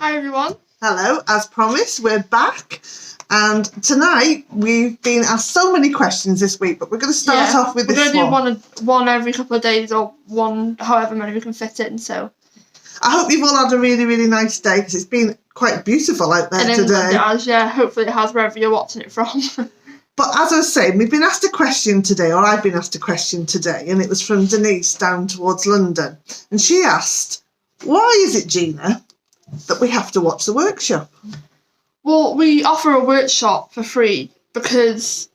Hi everyone. Hello, as promised, we're back. And tonight we've been asked so many questions this week, but we're going to start off with this one. We're going to do one every couple of days, or one however many we can fit in. So I hope you've all had a really, really nice day, because it's been quite beautiful out there today. England, it has, yeah. Hopefully it has wherever you're watching it from. But as I was saying, we've been asked a question today, or I've been asked a question today, and it was from Denise down towards London. And she asked, why is it, Gina, that we have to watch the workshop? Well, we offer a workshop for free because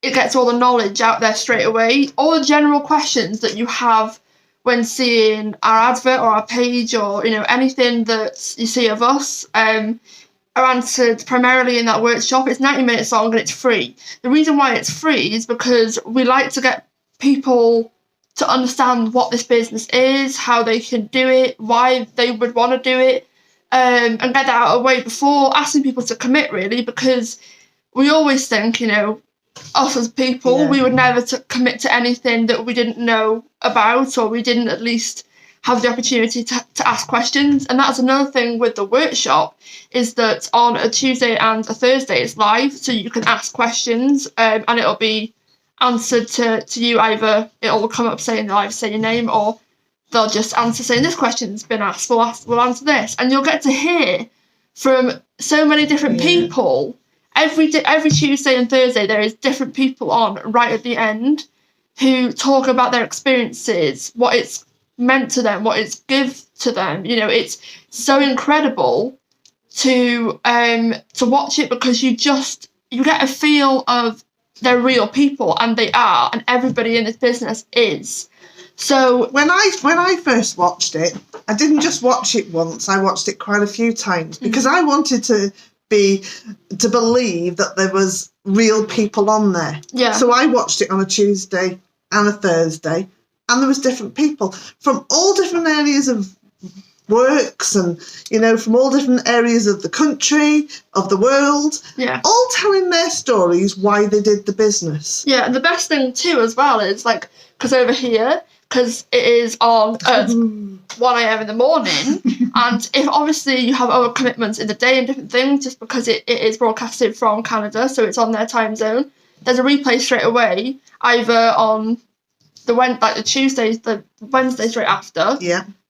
it gets all the knowledge out there straight away. All the general questions that you have when seeing our advert or our page, or anything that you see of us, are answered primarily in that workshop. It's 90 minutes long and it's free. The reason why it's free is because we like to get people to understand what this business is, how they can do it, why they would want to do it, and get that out of the way before asking people to commit, really, because we always think, us as people, we would never commit to anything that we didn't know about, or we didn't at least have the opportunity to ask questions. And that's another thing with the workshop, is that on a Tuesday and a Thursday it's live, so you can ask questions, and it'll be answered to you. Either it'll come up saying live, say your name, or they'll just answer saying this question's been asked, we'll answer this. And you'll get to hear from so many different people. Every Tuesday and Thursday there is different people on right at the end who talk about their experiences, what it's meant to them, what it's give to them. It's so incredible to watch it, because you get a feel of they're real people, and they are, and everybody in this business is. So when I first watched it, I didn't just watch it once, I watched it quite a few times, because I wanted to believe that there was real people on there. Yeah. So I watched it on a Tuesday and a Thursday, and there was different people from all different areas of works, and from all different areas of the country, of the world, all telling their stories, why they did the business. Yeah, and the best thing too as well is, because over here, because it is on at 1 a.m. in the morning, and if obviously you have other commitments in the day and different things, just because it is broadcasted from Canada, so it's on their time zone, there's a replay straight away, either on the Tuesdays, the Wednesday straight after,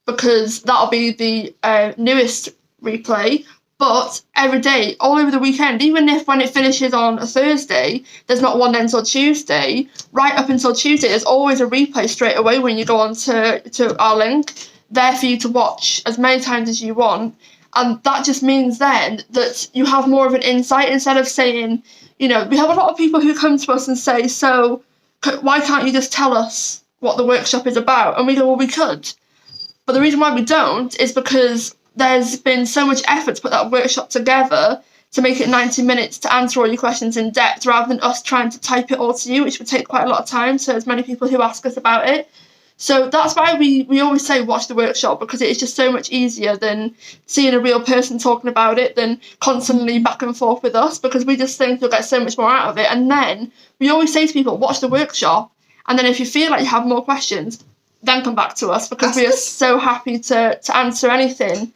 because that'll be the newest replay. But every day, all over the weekend, even if when it finishes on a Thursday, there's not one until Tuesday, right up until Tuesday, there's always a replay straight away when you go on to our link, there for you to watch as many times as you want. And that just means then that you have more of an insight, instead of saying, we have a lot of people who come to us and say, so why can't you just tell us what the workshop is about? And we go, well, we could. But the reason why we don't is because there's been so much effort to put that workshop together to make it 90 minutes to answer all your questions in depth, rather than us trying to type it all to you, which would take quite a lot of time to as many people who ask us about it. So that's why we always say watch the workshop, because it is just so much easier than seeing a real person talking about it, than constantly back and forth with us, because we just think you'll get so much more out of it. And then we always say to people, watch the workshop, and then if you feel like you have more questions, then come back to us, because we are so happy to answer anything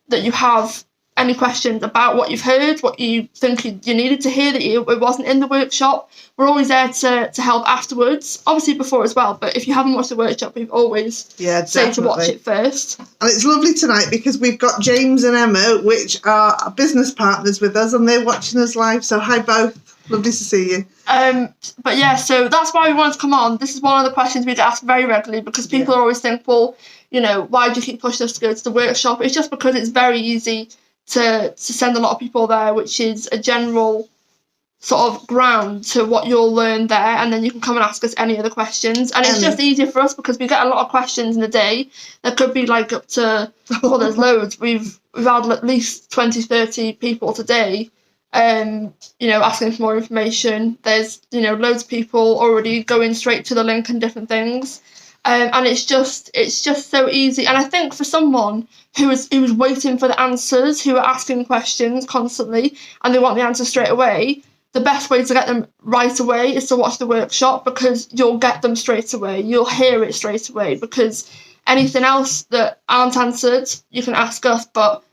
that you have, any questions about what you've heard, what you think you needed to hear that it wasn't in the workshop. We're always there to help afterwards, obviously before as well, but if you haven't watched the workshop, we've always say to watch it first. And it's lovely tonight because we've got James and Emma, which are business partners with us, and they're watching us live, so hi both. Lovely to see you. But yeah, so that's why we wanted to come on. This is one of the questions we get asked very regularly, because people always think, well, why do you keep pushing us to go to the workshop? It's just because it's very easy to send a lot of people there, which is a general sort of ground to what you'll learn there, and then you can come and ask us any other questions. And it's just easier for us because we get a lot of questions in a day. There could be up to, well, there's loads. We've had at least 20, 30 people today asking for more information. There's loads of people already going straight to the link and different things. And it's just so easy. And I think for someone who was waiting for the answers, who are asking questions constantly and they want the answer straight away, the best way to get them right away is to watch the workshop, because you'll get them straight away. You'll hear it straight away, because anything else that aren't answered, you can ask us, but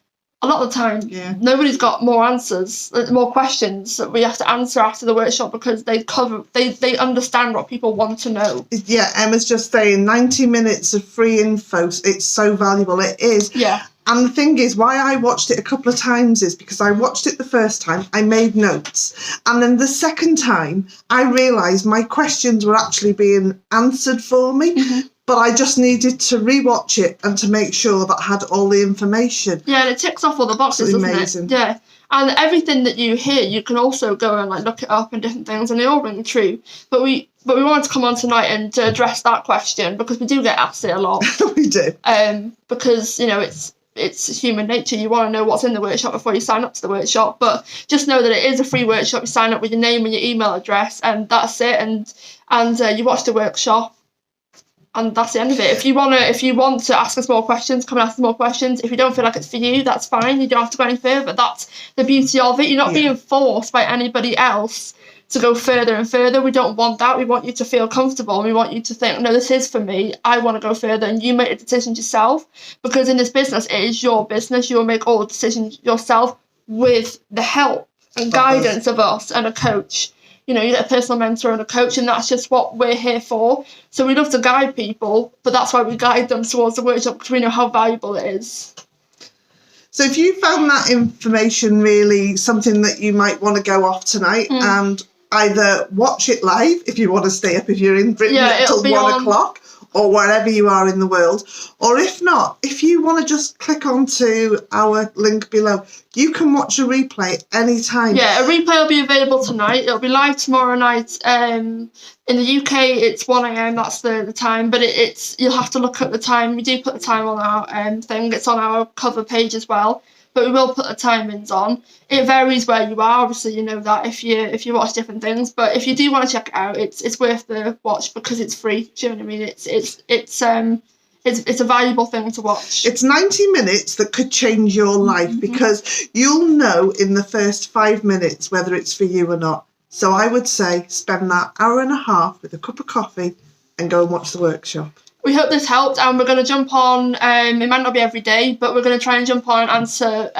a lot of the time, nobody's got more answers, more questions that we have to answer after the workshop because they understand what people want to know. Yeah, Emma's just saying 90 minutes of free info, it's so valuable. It is. Yeah. And the thing is, why I watched it a couple of times is because I watched it the first time, I made notes. And then the second time, I realised my questions were actually being answered for me. Mm-hmm. But I just needed to rewatch it and to make sure that I had all the information. Yeah, and it ticks off all the boxes, doesn't amazing. It? Yeah. And everything that you hear, you can also go and like look it up and different things, and they all ring true. But we wanted to come on tonight and to address that question because we do get asked it a lot. We do. Because, you know, it's human nature. You want to know what's in the workshop before you sign up to the workshop. But just know that it is a free workshop. You sign up with your name and your email address, and that's it. And you watch the workshop, and that's the end of it. If you want to ask us more questions, come and ask us more questions. If you don't feel like it's for you, that's fine. You don't have to go any further. But that's the beauty of it. You're not being forced by anybody else to go further and further. We don't want that. We want you to feel comfortable. We want you to think, no, this is for me. I want to go further, and you make the decisions yourself. Because in this business, it is your business. You'll make all the decisions yourself with the help and guidance of us and a coach. You know, you get a personal mentor and a coach, and that's just what we're here for. So we love to guide people, but that's why we guide them towards the workshop, because we know how valuable it is. So if you found that information really something that you might want to go off tonight and either watch it live if you want to stay up, if you're in Britain until 1 o'clock, or wherever you are in the world, or if not, if you want to just click onto our link below, you can watch a replay anytime. Yeah, a replay will be available tonight. It'll be live tomorrow night. In the UK, it's 1 a.m. That's the time, but it's you'll have to look at the time. We do put the time on our thing. It's on our cover page as well. But we will put the timings on. It varies where you are. Obviously, you know that if you watch different things. But if you do want to check it out, it's worth the watch because it's free. Do you know what I mean? It's a valuable thing to watch. It's 90 minutes that could change your life because you'll know in the first 5 minutes whether it's for you or not. So I would say spend that hour and a half with a cup of coffee and go and watch the workshop. We hope this helped, and we're going to jump on, it might not be every day, but we're going to try and jump on and answer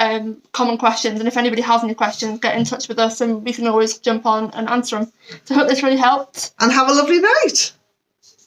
common questions. And if anybody has any questions, get in touch with us and we can always jump on and answer them. So I hope this really helped. And have a lovely night.